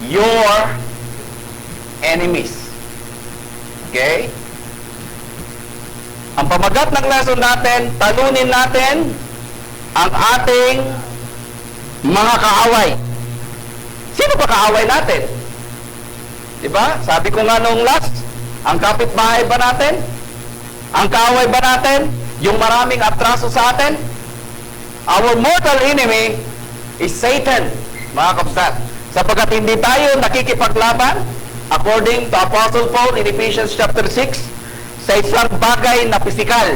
your enemies. Okay? Ang pamagat ng lesson natin, talunin natin ang ating mga kaaway. Sino ba kaaway natin? Diba? Sabi ko nga noong last, ang kapitbahay ba natin? Ang kaaway ba natin? Yung maraming atraso sa atin? Our mortal enemy is Satan, mga kapsat. Sapagkat hindi tayo nakikipaglaban, according to Apostle Paul in Ephesians chapter 6, sa isang bagay na physical.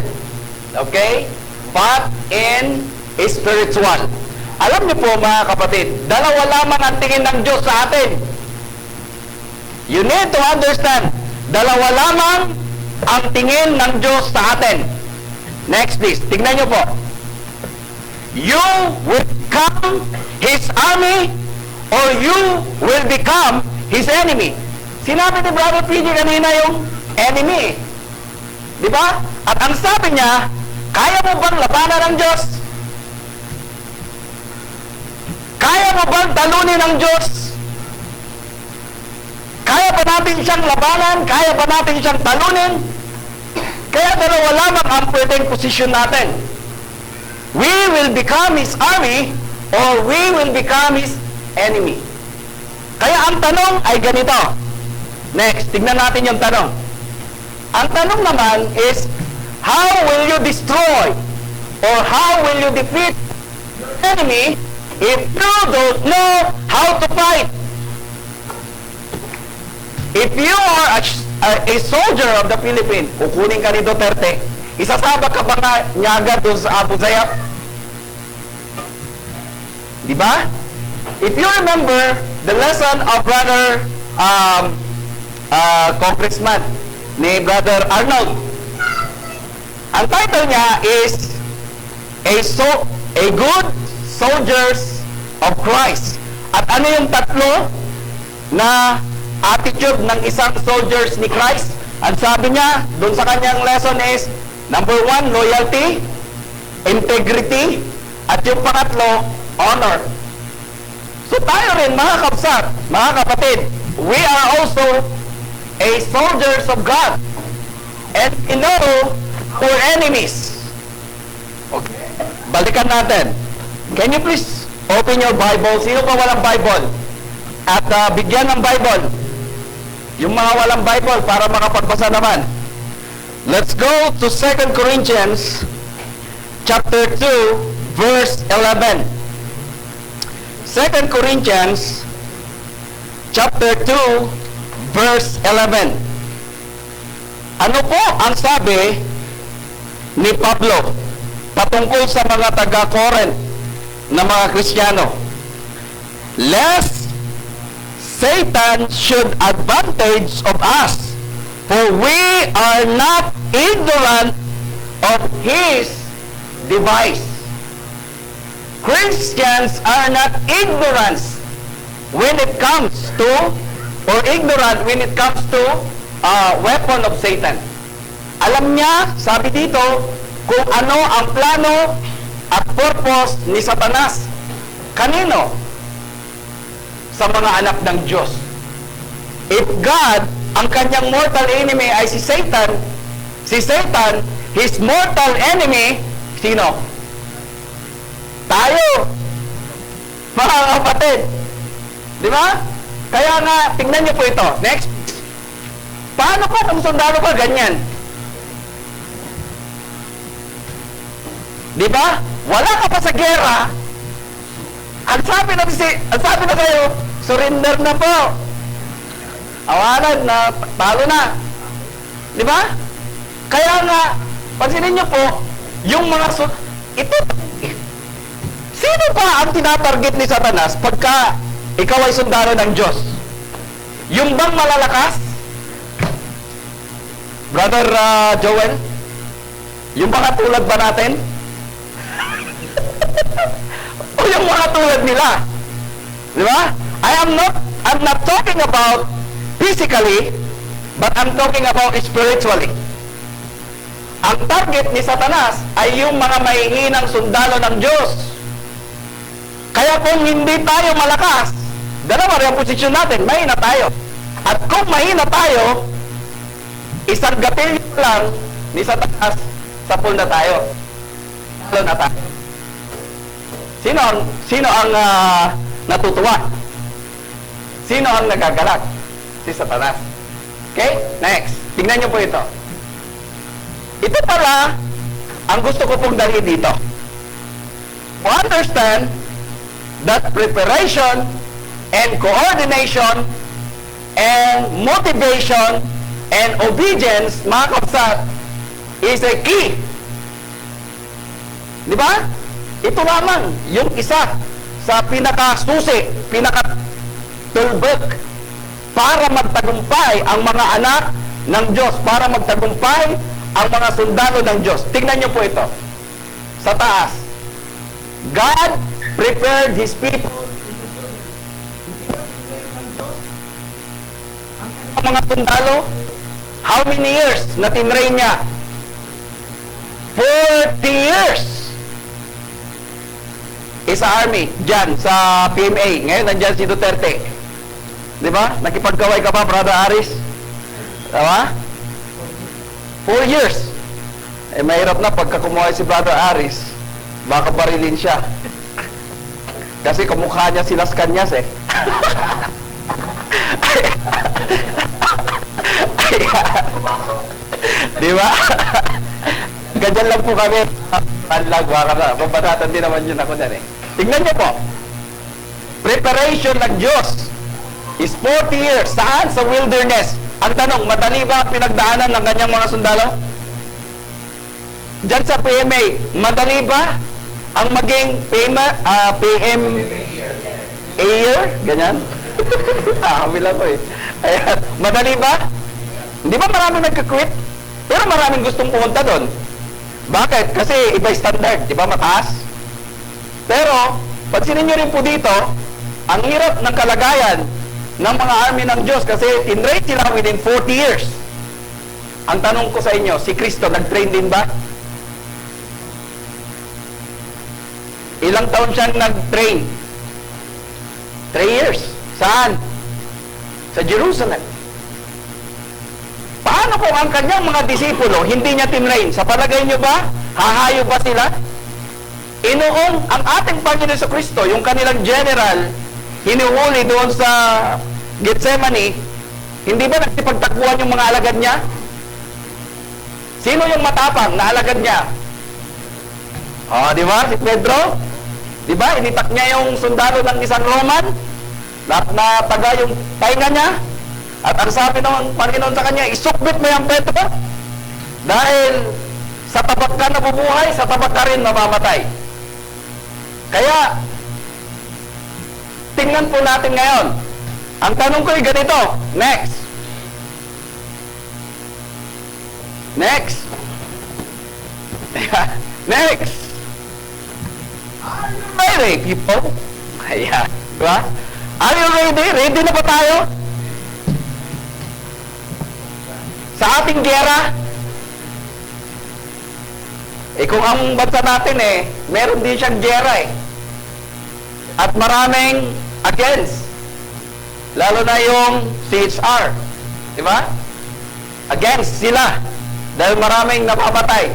Okay? But in spiritual. Alam niyo po mga kapatid, dalawa lamang ang tingin ng Diyos sa atin. You need to understand, dalawa lamang ang tingin ng Diyos sa atin. Next please, tingnan niyo po. You will become His army or you will become His enemy. Sinabi ni Brother PG kanina yung enemy. Di ba? At ang sabi niya, kaya mo bang labanan ng Diyos? Kaya mo bang talunin ng Diyos? Kaya ba natin siyang labanan? Kaya ba natin siyang talunin? Kaya dalawa lamang ang pwedeng posisyon natin. We will become His army or we will become His enemy. Kaya ang tanong ay ganito. Next, tignan natin yung tanong. Ang tanong naman is, how will you destroy or how will you defeat your enemy if you don't know how to fight? If you are a soldier of the Philippines, kukunin ka ni Duterte, isasabak ka ba nga niyaga doon sa Abu Sayyaf? Di ba? If you remember the lesson of Brother Congressman ni Brother Arnold, ang title niya is A Good Soldiers of Christ. At ano yung tatlo na attitude ng isang soldiers ni Christ? Ang sabi niya doon sa kanyang lesson is, number 1, loyalty, integrity, at yung pangatlo, honor. So tayo rin, mga kapsat, mga kapatid, we are also a soldiers of God. And we know our enemies. Okay. Balikan natin. Can you please open your Bible? Sino pa walang Bible? At bigyan ng Bible. Yung mga walang Bible para makapagbasa naman. Let's go to 2 Corinthians chapter 2 verse 11. 2 Corinthians chapter 2 verse 11. Ano po ang sabi ni Pablo patungkol sa mga taga-Corinth na mga Kristiyano? Lest Satan should advantage of us, for we are not ignorant of his device. Christians are not ignorant when it comes to, or ignorant when it comes to weapon of Satan. Alam niya, sabi dito, kung ano ang plano at purpose ni Satanas. Kanino? Sa mga anak ng Diyos. If God, ang kanyang mortal enemy ay si Satan, his mortal enemy, sino? Tayo! Mga kapatid. Di ba? Kaya nga, tingnan niyo po ito. Next. Paano po kung sundalo ka ganyan? Di ba? Wala ka pa sa gera. Ang sabi na sa'yo, surrender na po. Awalan na, talo na. Di ba? Kaya nga, pansinin niyo po, yung mga ito, sino pa ang tinatarget ni Satanas pagka ikaw ay sundalo ng Diyos? Yung bang malalakas? Brother Joel? Yung mga tulad ba natin? O yung mga tulad nila? Di ba? I'm not talking about physically, but I'm talking about spiritually. Ang target ni Satanas ay yung mga mahihinang sundalo ng Diyos. Kaya kung hindi tayo malakas, Dalawa rin ang posisyon natin, mahina tayo. At kung mahina tayo, isang gatilyo lang ni Satanas, sapul na tayo. Talo na tayo. Sino ang natutuwa? Sino ang nagagalak? Si Satanas. Okay? Next. Tingnan niyo po ito. Ito pala ang gusto ko pong dalhin dito. Understand that preparation and coordination and motivation and obedience, mga kapsat, is a key. Di ba? Ito lamang yung isa sa pinakasusi, pinakatulbek para magtagumpay ang mga anak ng Diyos, para magtagumpay ang mga sundalo ng Diyos. Tingnan niyo po ito. Sa taas. God prepared His people. Ang mga sundalo, how many years na tinrain niya? 40 years. Isa army, dyan, sa PMA. Ngayon, nandyan si Duterte. Di ba? Nakipagkaway ka pa, Brother Aris? Diba? 4 years. Eh, mahirap na pagka kumuha si Brother Aris, baka barilin siya. Kasi kamukha niya si Las Cañas eh. Di ba? Ganyan lang po kami. Panlag, baka na. Mabatatan din naman yun ako dyan eh. Tingnan niyo po. Preparation ng Diyos is 40 years. Saan? Sa wilderness. Ang tanong, madali ba pinagdaanan ng kanyang mga sundalo? Diyan sa PMA, madali ba ang maging PM a year? Ganyan? Kabila ko eh. Ayan. Madali ba? Hindi ba maraming nagka-quit? Pero maraming gustong pumunta doon. Bakit? Kasi iba standard, di ba mataas? Pero, pansinin nyo rin po dito, ang hirap ng kalagayan ng mga army ng Diyos kasi tinrain sila within 40 years. Ang tanong ko sa inyo, si Kristo nag-train din ba? Ilang taon siyang nag-train? 3 years. Saan? Sa Jerusalem. Paano kung ang kanyang mga disipulo hindi niya tinrain? Sa palagay niyo ba? Hahayo ba sila? Inoong ang ating Panginoon sa Kristo, yung kanilang general, hinuhuli doon sa Gethsemane, hindi ba nagsipagtakbuhan yung mga alagad niya? Sino yung matapang na alagad niya? Di ba? Si Pedro? Di ba? Initak niya yung sundalo ng isang Roman, na taga yung tainga niya, at ang sabi ng Panginoon sa kanya, isukbit mo yung Pedro, dahil sa tapat ka nabubuhay, sa tapat ka rin mamamatay. Kaya, tingnan po natin ngayon. Ang tanong ko ay ganito. Next. Next. Next. Are you ready, people? Ayan. Diba? Are you ready? Ready na ba tayo? Sa ating giyera? Kung ang bansa natin meron din siyang giyera At maraming against. Lalo na yung CHR. Di ba? Against sila. Dahil maraming napamatay.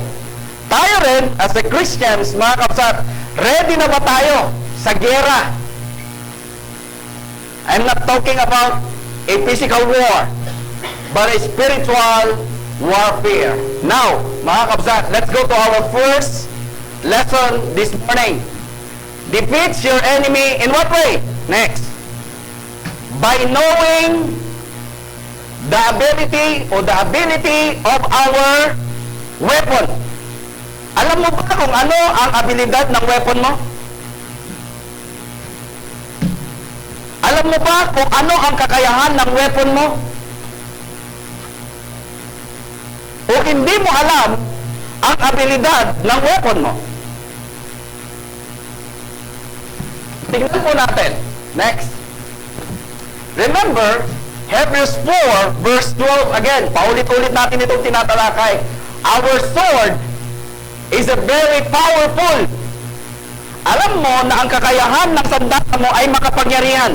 Tayo rin, as a Christians, mga kapsat, ready na ba tayo sa giyera? I'm not talking about a physical war, but a spiritual warfare. Now, mga kapsat, let's go to our first lesson this morning. Defeats your enemy in what way? Next. By knowing the ability of our weapon. Alam mo ba kung ano ang abilidad ng weapon mo? Alam mo ba kung ano ang kakayahan ng weapon mo? O hindi mo alam ang abilidad ng weapon mo? Tingnan po natin. Next. Remember, Hebrews 4 verse 12 again. Paulit-ulit natin itong tinatalakay. Our sword is a very powerful. Alam mo na ang kakayahan ng sandata mo ay makapangyarihan.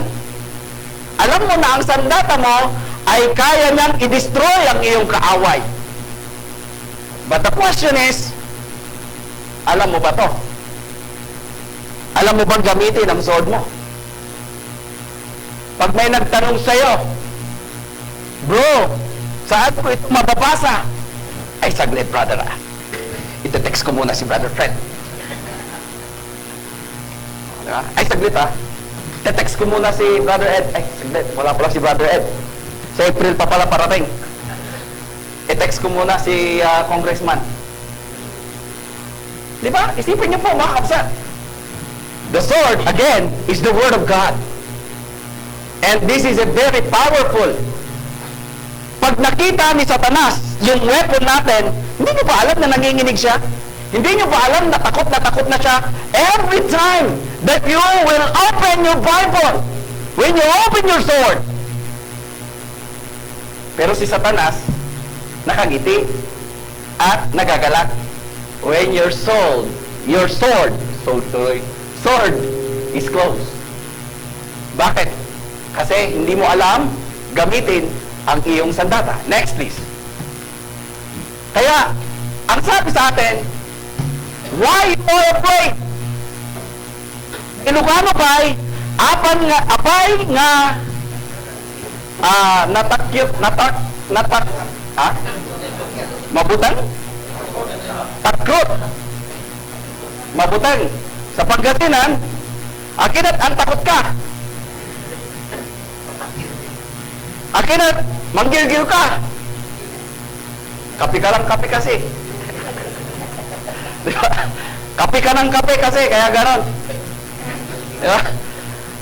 Alam mo na ang sandata mo ay kaya niyang i-destroy ang iyong kaaway. But the question is, alam mo ba to? Alam mo bang gamitin ang sword mo? Pag may nagtanong sa'yo, bro, saan ko ito mababasa? Ay, saglit, brother. Ito-text ko muna si Brother Fred. Diba? Ay, saglit ite-text ko muna si Brother Ed. Ay, saglit, wala pala si Brother Ed. Sa April pa pala parating. I-text ko muna si Congressman. Diba? Isipin niyo po, mga kapsat. The sword, again, is the Word of God. And this is a very powerful. Pag nakita ni Satanas yung weapon natin, hindi nyo ba alam na nanginginig siya? Hindi nyo ba alam na takot na siya? Every time that you will open your Bible, when you open your sword. Pero si Satanas, nakangiti at nagagalak. When your sword is closed. Bakit? Kasi hindi mo alam gamitin ang iyong sandata. Next, please. Kaya, ang sabi sa atin, why you are afraid? Ilocano kay, apay nga, mabutang? Takrot. Mabutang. Sa Pangasinan, akinat ang takot ka. Akinat, manggil-gil ka. Kapi ka lang kape kasi. Diba? Kapi ka ng kape kasi, kaya ganon. Diba?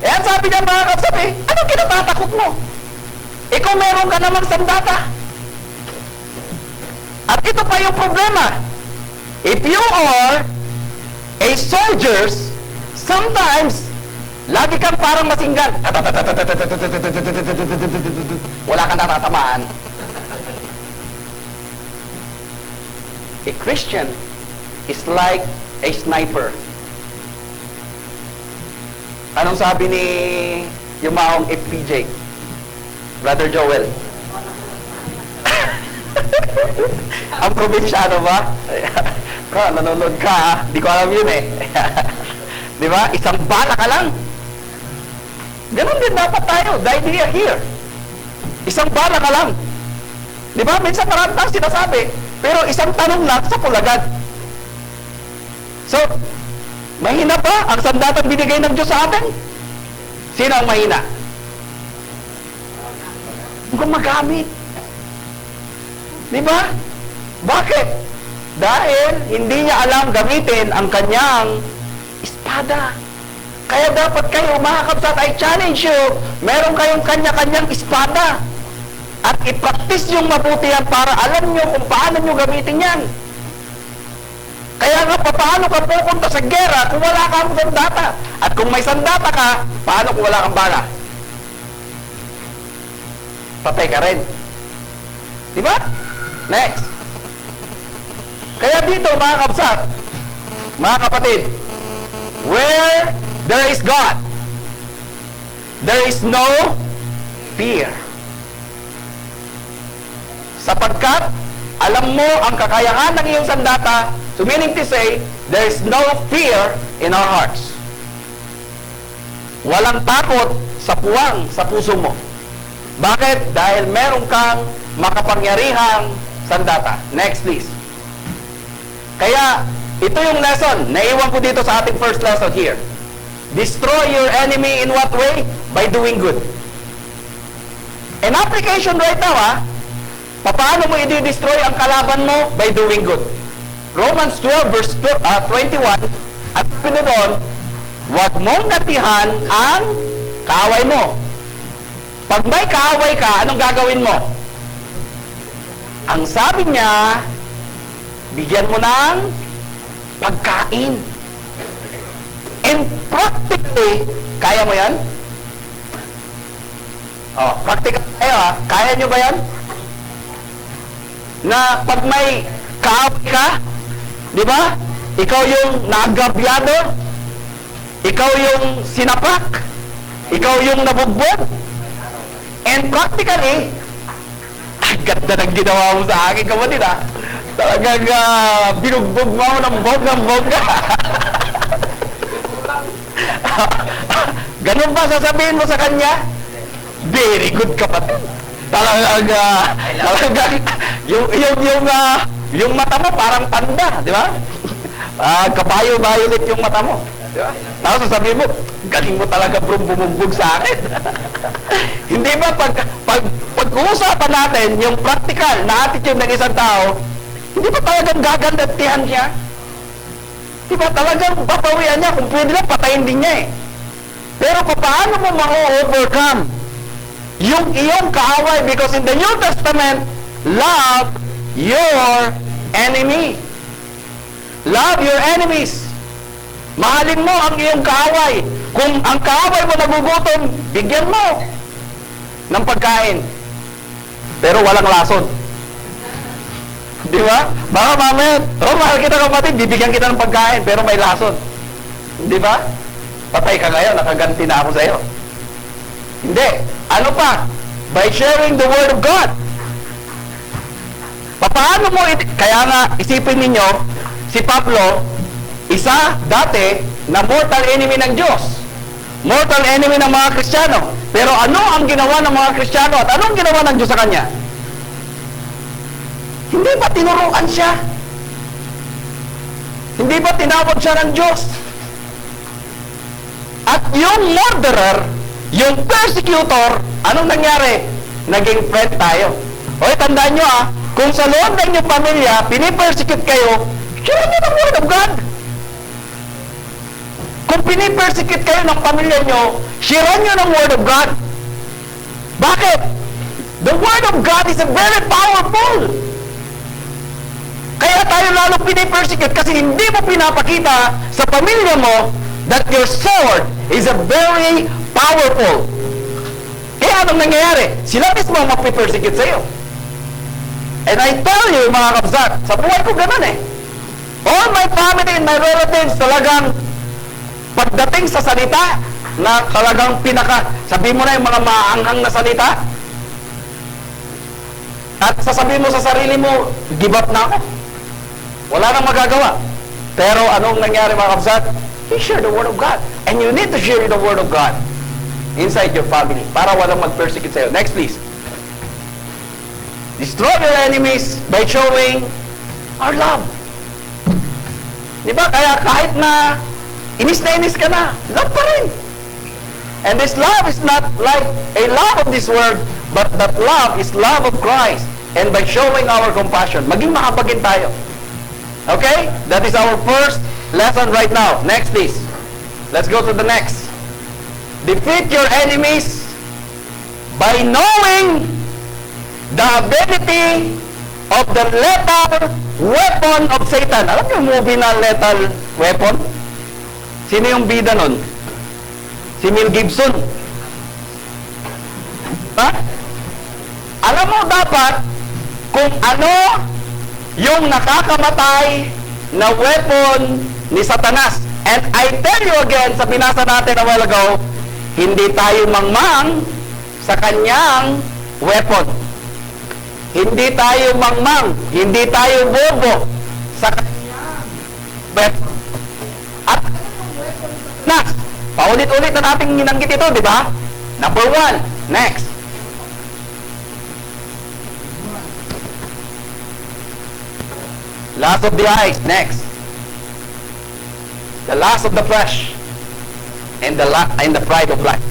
Eh, ang sabi niya mga kapsabi, anong kinatatakot mo? Ikaw meron ka namang sandata. At ito pa yung problema. If you are a soldiers, sometimes, lagi kang parang masinggan. Wala kang natatamaan. A Christian is like a sniper. Anong sabi ni yung maong FPJ? Brother Joel. Ang probinsyano ba? Nanonood ka, di ko alam yun eh. Di ba? Isang bala ka lang. Ganun din dapat tayo. The idea here. Isang bala ka lang. Di ba? Minsan marami tayong sinasabi. Pero isang tanong lang sa pulagad. So, mahina ba ang sandatang binigay ng Diyos sa atin? Sino ang mahina? Kung magamit. Di ba? Bakit? Dahil hindi niya alam gamitin ang kanyang espada. Kaya dapat kayo, mga kapsat, I challenge you, meron kayong kanya-kanyang espada. At i-practice yung mabuti yan para alam nyo kung paano nyo gamitin yan. Kaya nga, paano ka pupunta sa gera kung wala kang sandata? At kung may sandata ka, paano kung wala kang bala? Patay ka rin. Diba? Next. Kaya dito, mga kapsat, mga kapatid, where there is God, there is no fear. Sapagkat, alam mo ang kakayahan ng iyong sandata, so meaning to say, there is no fear in our hearts. Walang takot sa puwang sa puso mo. Bakit? Dahil meron kang makapangyarihang sandata. Next, please. Kaya, ito yung lesson. Naiwan ko dito sa ating first lesson here. Destroy your enemy in what way? By doing good. An application right now, paano mo i-destroy ang kalaban mo? By doing good. Romans 12 verse 21, at pinudon, huwag mong natihan ang kaaway mo. Pag may kaaway ka, anong gagawin mo? Ang sabi niya, bigyan mo ng pagkain. And practically, kaya mo yan? Practical kayo Kaya nyo ba yan? Na pag may kaaway ka, di ba? Ikaw yung nagabyado, ikaw yung sinapak, ikaw yung nabugbog, And practically, ang ganda ng ginawa mo sa akin, kapatid ha. Talagang binugbog mo ako ng bonggang-bongga. Ganun ba sasabihin mo sa kanya? Very good, kapatid. Talagang, yung mata mo parang tanda, di ba? Kabayo-violet yung mata mo. Di ba? Tapos sasabihin mo, galing mo talaga bro, bumugbog sa akin. Hindi ba, pag-uusapan natin yung practical na attitude ng isang tao, hindi ba talagang gagantihan siya? Di ba talagang papawian niya? Kung pwede lang, patayin din niya eh. Pero paano mo ma-overcome yung iyong kaaway? Because in the New Testament, love your enemy. Love your enemies. Mahalin mo ang iyong kaaway. Kung ang kaaway mo nagugutom, bigyan mo ng pagkain. Pero walang lason. Di ba? Baka mamaya, mahal kita kapatid, bibigyan kita ng pagkain, pero may lason. Di ba? Patay ka ngayon, nakaganti na ako sa iyo. Hindi. Ano pa? By sharing the Word of God. Paano mo, kaya nga, isipin ninyo, si Pablo, isa dati na mortal enemy ng Diyos. Mortal enemy ng mga Kristiyano. Pero ano ang ginawa ng mga Kristiyano at anong ginawa ng Diyos sa kanya? Hindi ba tinuruan siya? Hindi ba tinawag siya ng Diyos? At yung murderer, yung persecutor, anong nangyari? Naging friend tayo. O, tandaan nyo kung sa loob ng inyong pamilya, pinipersecute kayo, share nyo ng Word of God. Kung pinipersecute kayo ng pamilya nyo, share nyo ng Word of God. Bakit? The Word of God is a very powerful. Kaya tayo lalong pinipersecute kasi hindi mo pinapakita sa pamilya mo that your sword is a very powerful. Kaya anong nangyayari? Sila mismo ang mapipersecute sa iyo. And I tell you, mga kabsat, sa buhay ko ganun eh. All my family and my relatives talagang pagdating sa salita na talagang sabihin mo na yung mga maanghang na salita at sasabihin mo sa sarili mo, give up na ako. Wala nang magagawa. Pero anong nangyari, mga kabsat? You share the Word of God. And you need to share the Word of God inside your family para walang mag-persecute sa'yo. Next, please. Destroy your enemies by showing our love. Di ba? Kaya kahit na inis ka na, love pa rin. And this love is not like a love of this world, but that love is love of Christ. And by showing our compassion, maging makapagin tayo. Okay? That is our first lesson right now. Next, please. Let's go to the next. Defeat your enemies by knowing the ability of the lethal weapon of Satan. Alam niyo yung movie na Lethal Weapon? Sino yung bida nun? Si Mel Gibson. Ha? Alam mo dapat kung ano yung nakakamatay na weapon ni Satanas. And I tell you again, sa binasa natin a while ago, hindi tayo mangmang sa kanyang weapon. Hindi tayo mangmang, hindi tayo bobo sa kanyang weapon. At paulit-ulit na nating ninanggit ito, di ba? Number 1, next. Lust of the eyes, next. The lust of the flesh and the pride of life.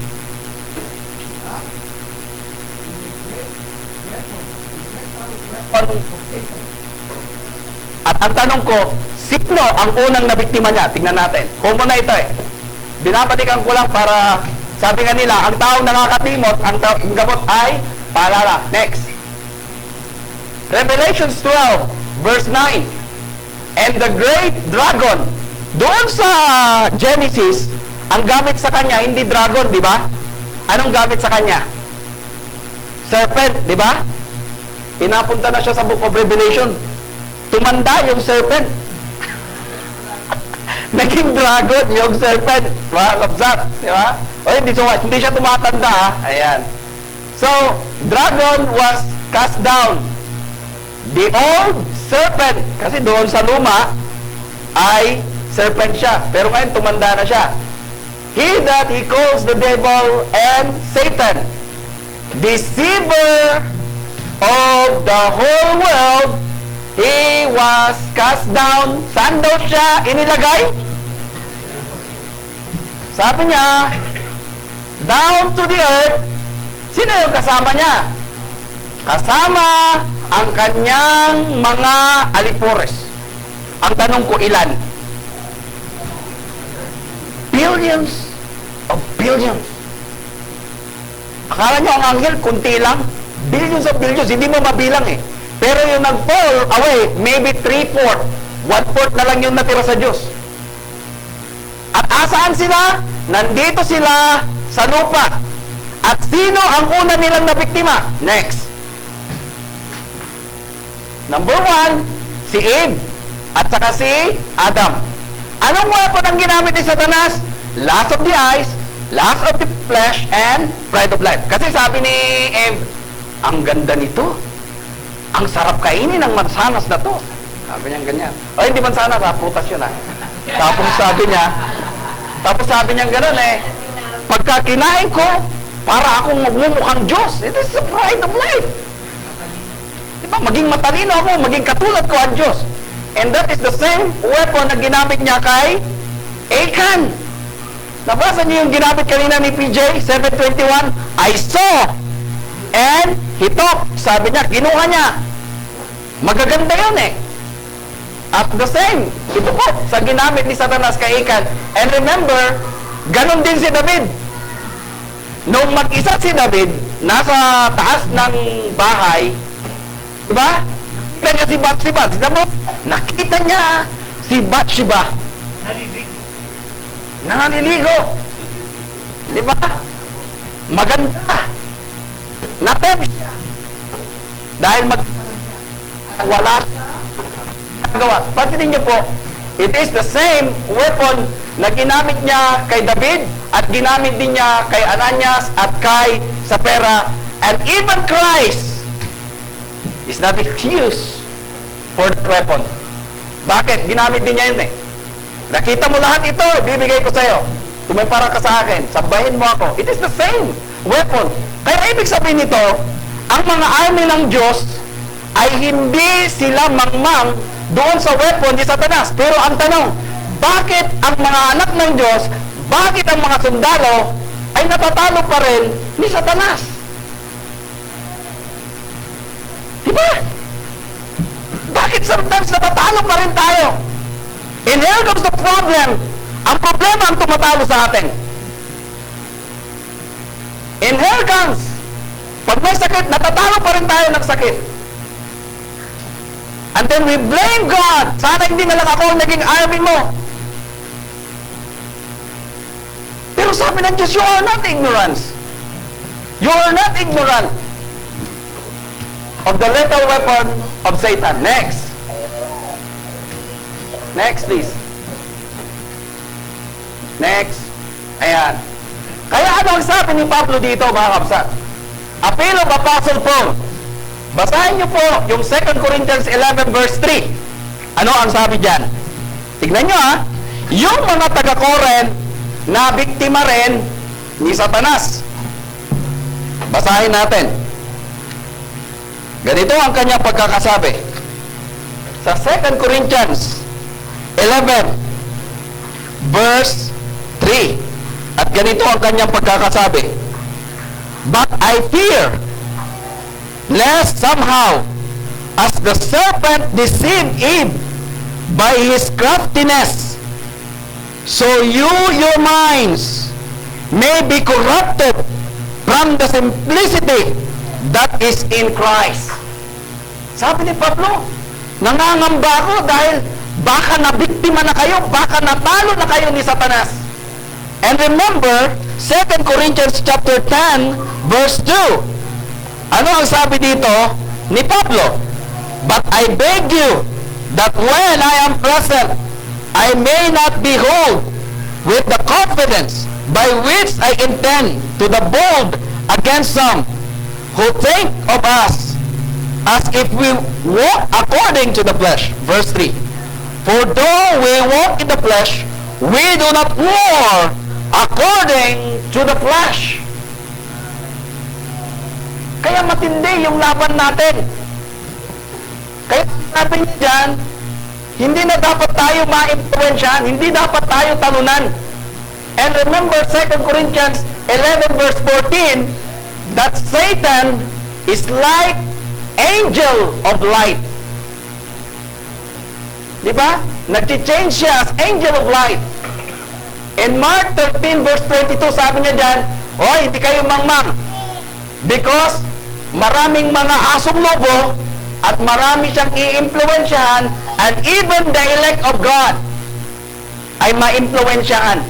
At ang tanong ko, sino ang unang nabiktima niya? Tingnan natin. Kung muna ito eh. Binabalikan ko lang para, sabi nga nila, ang taong nakakatimot, ang gamot ay paalala. Next. Revelations 12, verse 9. And the great dragon, doon sa Genesis, ang gamit sa kanya, hindi dragon, di ba? Anong gamit sa kanya? Serpent, di ba? Pinapunta na siya sa Book of Revelation. Tumanda yung serpent. Naging dragon yung serpent. Mga kapsat, di ba? O, hindi siya tumatanda, ha? Ayan. So, dragon was cast down. The old serpent, kasi doon sa luma, ay serpent siya. Pero ngayon, tumanda na siya. He that he calls the devil and Satan, deceiver of the whole world, he was cast down. Saan daw siya inilagay? Sabi niya, down to the earth. Sino yung kasama niya? Kasama ang kanyang mga alipores. Ang tanong ko, ilan? Billions of billions. Akala niyo ang anghel, kunti lang? Billions of billions, hindi mo mabilang eh. Pero yung nag-fall away, maybe 3/4, 1/4 na lang yung natira sa Diyos. At asaan sila? Nandito sila sa lupa. At sino ang una nilang nabiktima? Next. Number 1, si Eve. At saka si Adam. Anong weapon ang ginamit ni Satanas? Lust of the eyes, lust of the flesh, and pride of life. Kasi sabi ni Eve, ang ganda nito. Ang sarap kainin ng mansanas na to. Sabi niya ganyan. O, hindi mansanas, prutas yun ha. Tapos sabi niya gano'n eh, pagka kinain ko, para akong magmumukhang Diyos. It is the pride of life. Diba? Maging matalino ako, maging katulad ko ang Diyos. And that is the same weapon na ginamit niya kay Achan. Nabasa niyo yung ginamit kanina ni PJ, 7:21? I saw and he took. Sabi niya, kinuha niya. Magaganda yun eh. At the same, ito po, sa ginamit ni Satanas kay Achan. And remember, ganon din si David. Nung mag-isa si David, nasa taas ng bahay, diba? Nakita niya si Bathsheba. Nakita niya si Bathsheba. Nanaliligo. Diba? Maganda. Natempt siya. Dahil wala gawa. Pagdating niyo po, it is the same weapon na ginamit niya kay David at ginamit din niya kay Ananias at kay Sapphira. And even Christ is not excused for the weapon. Bakit? Ginamit din niya yun eh. Nakita mo lahat ito, bibigay ko sa'yo. Tumipara ka sa akin, sabahin mo ako. It is the same weapon. Kaya ibig sabihin nito, ang mga army ng Diyos ay hindi sila mangmang doon sa weapon ni Satanas. Pero ang tanong, bakit ang mga anak ng Diyos, bakit ang mga sundalo ay natatalo pa rin ni Satanas? Diba? Bakit sometimes natatalo pa rin tayo? And here comes the problem. Ang problema ang tumatalo sa atin. And here comes, pag may sakit, natatalo pa rin tayo ng sakit. And then we blame God. Sana hindi na lang ako ang naging army mo. Pero sabi ng Diyos, you are not ignorant. You are not ignorant of the lethal weapon of Satan. Next. Next, please. Next. Ayan. Kaya ano ang sabi ni Pablo dito, mga kapsat? Appeal of Apostle Paul. Basahin niyo po yung 2 Corinthians 11 verse 3. Ano ang sabi dyan? Tignan niyo ha. Yung mga taga-Corinth na biktima rin ni Satanas. Basahin natin. Ganito ang kanyang pagkakasabi. Sa 2 Corinthians 11 verse 3. At ganito ang kanyang pagkakasabi. But I fear lest somehow, as the serpent deceived Eve by his craftiness, so your minds may be corrupted from the simplicity that is in Christ. Sabi ni Pablo, nangangamba ako dahil baka nabiktima na kayo, baka natalo na kayo ni Satanas. And remember, 2 Corinthians chapter 10, verse 2. Ano ang sabi dito ni Pablo? But I beg you that when I am present, I may not behold with the confidence by which I intend to the bold against some who think of us as if we walk according to the flesh. Verse 3. For though we walk in the flesh, we do not war according to the flesh. Kaya matindi yung laban natin. Kaya natin dyan, hindi na dapat tayo ma-influensyahan, hindi dapat tayo talunan. And remember 2 Corinthians 11 verse 14, that Satan is like angel of light. Diba? Nag-change siya as angel of light. In Mark 13 verse 22, sabi niya dyan, hindi kayo mangmang. Because maraming mga asong lobo at marami siyang i-influensyahan, and even the elect of God ay ma-influensyahan.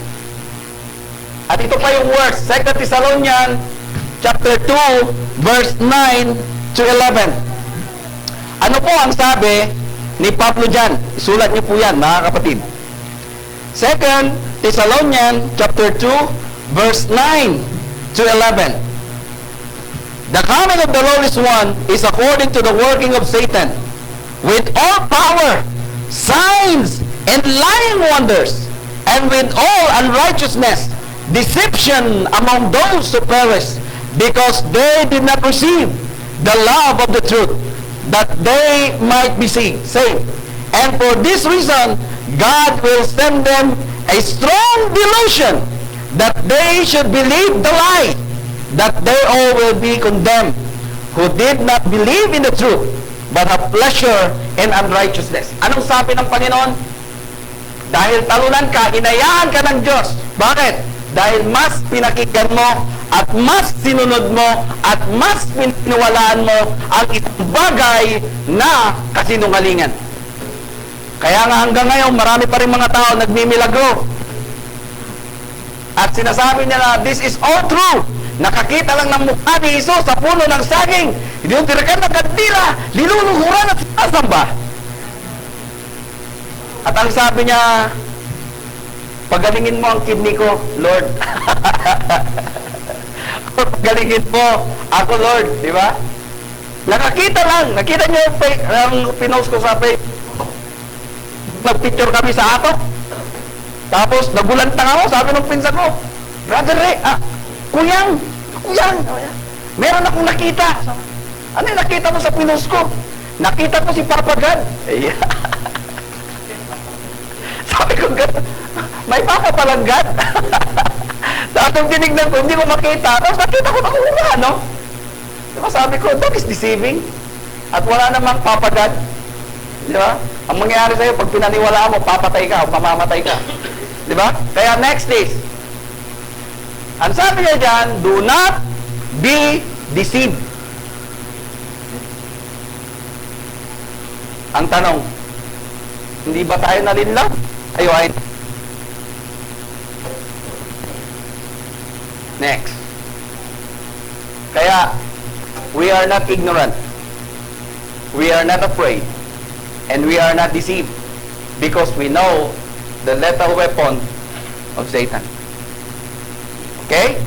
At ito pa yung words, 2 Thessalonians chapter 2 verse 9 to 11. Ano po ang sabi ni Pablo dyan? Isulat niyo po yan, mga kapatid. 2 Thessalonians chapter 2 verse 9 to 11. The coming of the Lord is one is according to the working of Satan, with all power, signs, and lying wonders, and with all unrighteousness, deception among those who perish, because they did not receive the love of the truth, that they might be saved. And for this reason, God will send them a strong delusion, that they should believe the lie, that they all will be condemned, who did not believe in the truth, but have pleasure in unrighteousness. Anong sabi ng Panginoon? Dahil talunan ka, hinayaan ka ng Diyos. Bakit? Dahil mas pinakinggan mo, at mas sinunod mo, at mas piniwalaan mo ang isang bagay na kasinungalingan. Kaya nga hanggang ngayon, marami pa rin mga tao nagmimilagro. At sinasabi niya na, this is all true. Nakakita lang ng mukha ni Jesus sa puno ng saging, tinutirakan ng kandila, linuluhuran at sinasamba. At ang sabi niya, pagalingin mo ang kidney ko, Lord. Pagalingin mo ako, Lord. Di ba? Nakakita lang. Nakita niyo yung pinost ko sa Facebook. Nagpicture kami sa ato. Tapos, nagulantang ako. Sabi ng pinsan ko, Brother Ray, Kuyang, meron akong nakita. Ano yung nakita mo sa pinost ko? Nakita ko si Papa God. Sabi ko, may Papa palang God. Sa atong tinignan ko, hindi ko makita. Tapos nakita ko nakuha, no? Diba sabi ko, that is deceiving. At wala namang Papa God. Diba? Ang mangyayari sa'yo, pag pinaniwalaan mo, papatay ka o mamamatay ka. Diba? Kaya next is, ang sabi niya dyan, do not be deceived. Ang tanong, hindi ba tayo nalinlang? Ay. Next. Kaya, we are not ignorant. We are not afraid. And we are not deceived. Because we know the lethal weapon of Satan. Okay?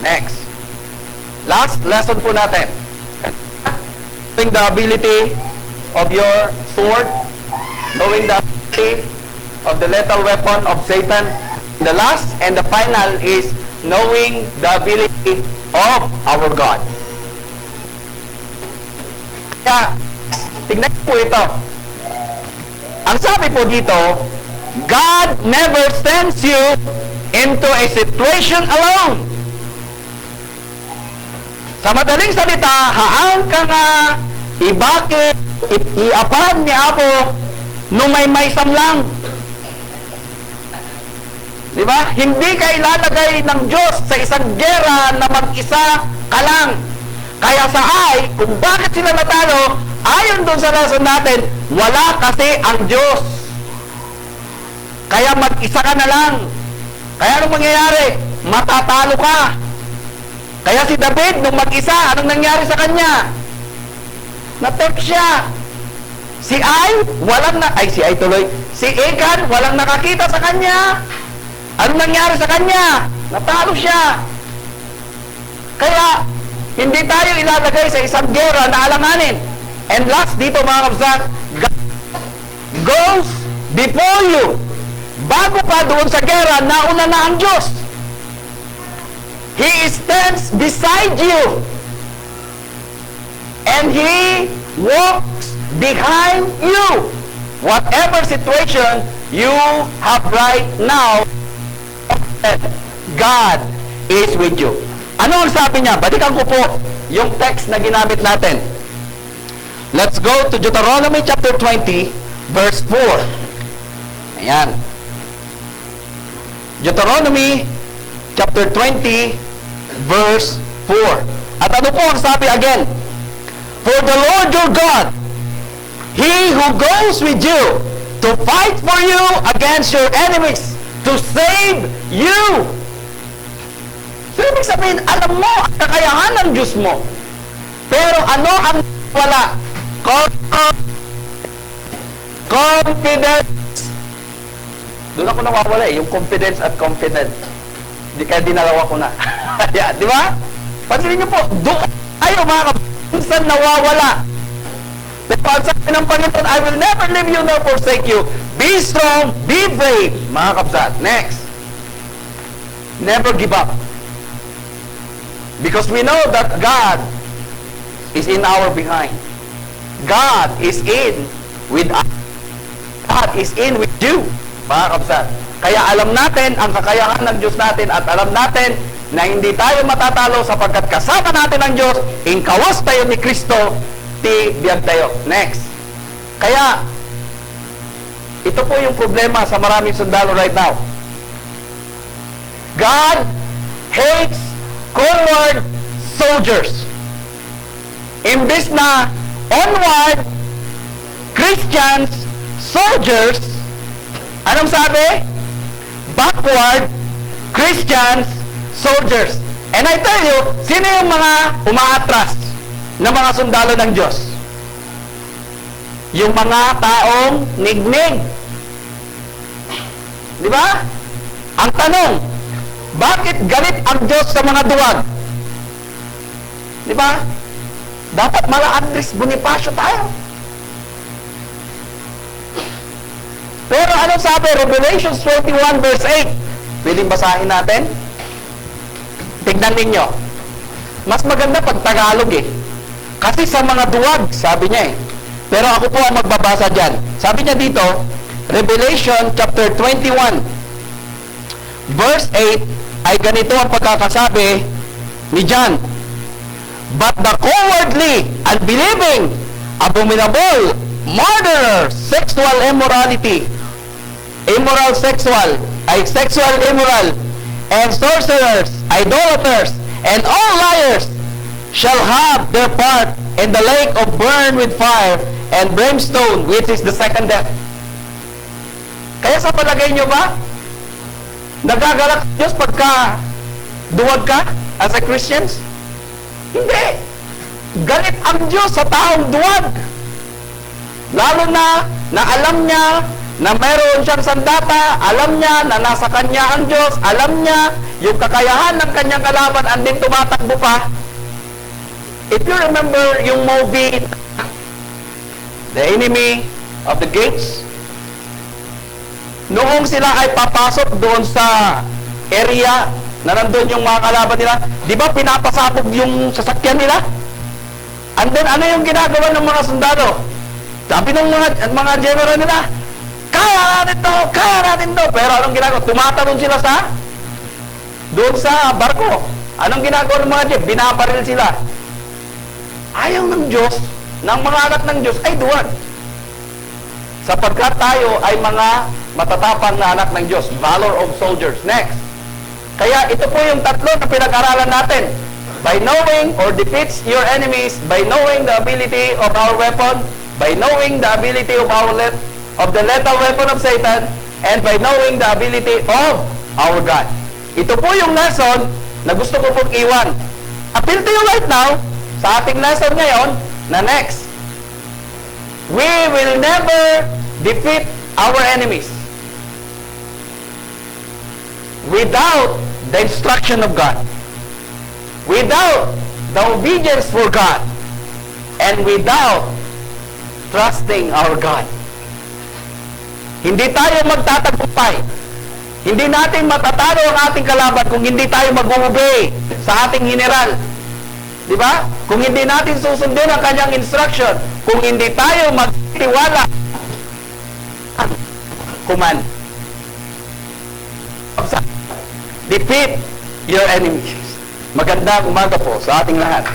Next. Last lesson po natin. Knowing the ability of your sword, knowing the ability of the lethal weapon of Satan. The last and the final is knowing the ability of our God. Kaya, tignan po ito. Ang sabi po dito, God never sends you into a situation alone. Sa madaling salita, haan ka nga, ibakit, iapan ni Apo, nung may samlang. Di ba? Hindi ka ilalagay ng Diyos sa isang gera na mag-isa ka lang. Kaya sa kung bakit sila natalo, ayon doon sa lesson natin, wala kasi ang Diyos. Kaya mag-isa ka na lang. Kaya anong mangyayari? Matatalo ka. Kaya si David, nung mag-isa, anong nangyari sa kanya? Natek siya. Si Achan, walang nakakita sa kanya. Anong nangyari sa kanya? Natalo siya. Kaya, Hindi tayo ilalagay sa isang gera na alanganin. And last dito mga kapsat, God goes before you. Bago pa doon sa gera, nauna na ang Diyos. He stands beside you. And He walks behind you. Whatever situation you have right now, God is with you. Ano ang sabi niya? Balikan ko po yung text na ginamit natin. Let's go to Deuteronomy chapter 20, verse 4. Ayan. Deuteronomy chapter 20, verse 4. At ano po ang sabi again? For the Lord your God, He who goes with you to fight for you against your enemies, to save you. So, ibig sabihin, alam mo ang kakayahan ng Diyos mo. Pero ano ang wala? Confidence. Doon ako nawawala yung confidence at confident. Kaya dinalawa ko na. Yeah, di ba? Pansinin niyo po, doon tayo mga kapinsan nawawala. Pero ang sabi ng Panginoon, I will never leave you nor forsake you. Be strong, be brave. Mga kapsat, next. Never give up. Because we know that God is in our behind. God is in with us. God is in with you, mga kapsat. Kaya alam natin ang kakayahan ng Diyos natin at alam natin na hindi tayo matatalo sapagkat kasama natin ang Diyos, ingkawas tayo ni Kristo, ti biyag tayo. Next. Kaya, ito po yung problema sa maraming sundalo right now. God hates coward soldiers. Imbis na onward Christians, soldiers, anong sabi? Backward Christians, soldiers. And I tell you, sino yung mga umaatras na mga sundalo ng Diyos? Yung mga taong nignig. Di ba? Ang tanong, bakit galit ang Diyos sa mga duwag? Di ba? Dapat mala Andres Bonifacio tayo. Pero ano sabi? Revelation 21 verse 8. Pwedeng basahin natin? Tignan ninyo. Mas maganda pag Tagalog eh. Kasi sa mga duwag, sabi niya eh. Pero ako po ang magbabasa dyan. Sabi niya dito, Revelation chapter 21 verse 8 ay ganito ang pagkakasabi ni John. But the cowardly, unbelieving, abominable, murderer, sexual immorality, immoral sexual, sexual immoral, and sorcerers, idolaters, and all liars shall have their part in the lake of burn with fire and brimstone, which is the second death. Kaya sa palagay nyo ba, nagagalak Diyos pagka duwag ka as a Christians? Hindi. Galit ang Diyos sa taong duwag. Lalo na alam niya na mayroon siyang sandata, alam niya na nasa kanya ang Diyos, alam niya yung kakayahan ng kanyang kalaban, andin tumatakbo pa. If you remember yung movie, The Enemy of the Gates, noong sila ay papasok doon sa area na nandun yung mga kalaban nila, di ba pinapasabog yung sasakyan nila? And then, ano yung ginagawa ng mga sundalo? Sabi ng mga general nila, kaya natin to. Pero anong ginagawa? Tumatalon sila doon sa barko. Anong ginagawa ng mga jeep? Binabaril sila. Ayaw ng Diyos, ng mga anak ng Diyos, ay duwag. Sapagkat tayo ay mga matatapang na anak ng Diyos. Valor of soldiers. Next. Kaya ito po yung tatlo na pinag-aralan natin. By knowing or defeats your enemies, by knowing the ability of our weapon, by knowing the ability of the lethal weapon of Satan, and by knowing the ability of our God. Ito po yung lesson na gusto ko pong iwan. Appeal to you right now, sa ating lesson ngayon, na next. We will never defeat our enemies without the instruction of God, without the obedience for God, and without trusting our God. Hindi tayo magtatagumpay. Hindi natin matatalo ang ating kalaban kung hindi tayo mag-obey sa ating general. Di ba? Kung hindi natin susundin ang kanyang instruction, kung hindi tayo magtiwala ang command. Defeat your enemies. Magandang umaga po sa ating lahat.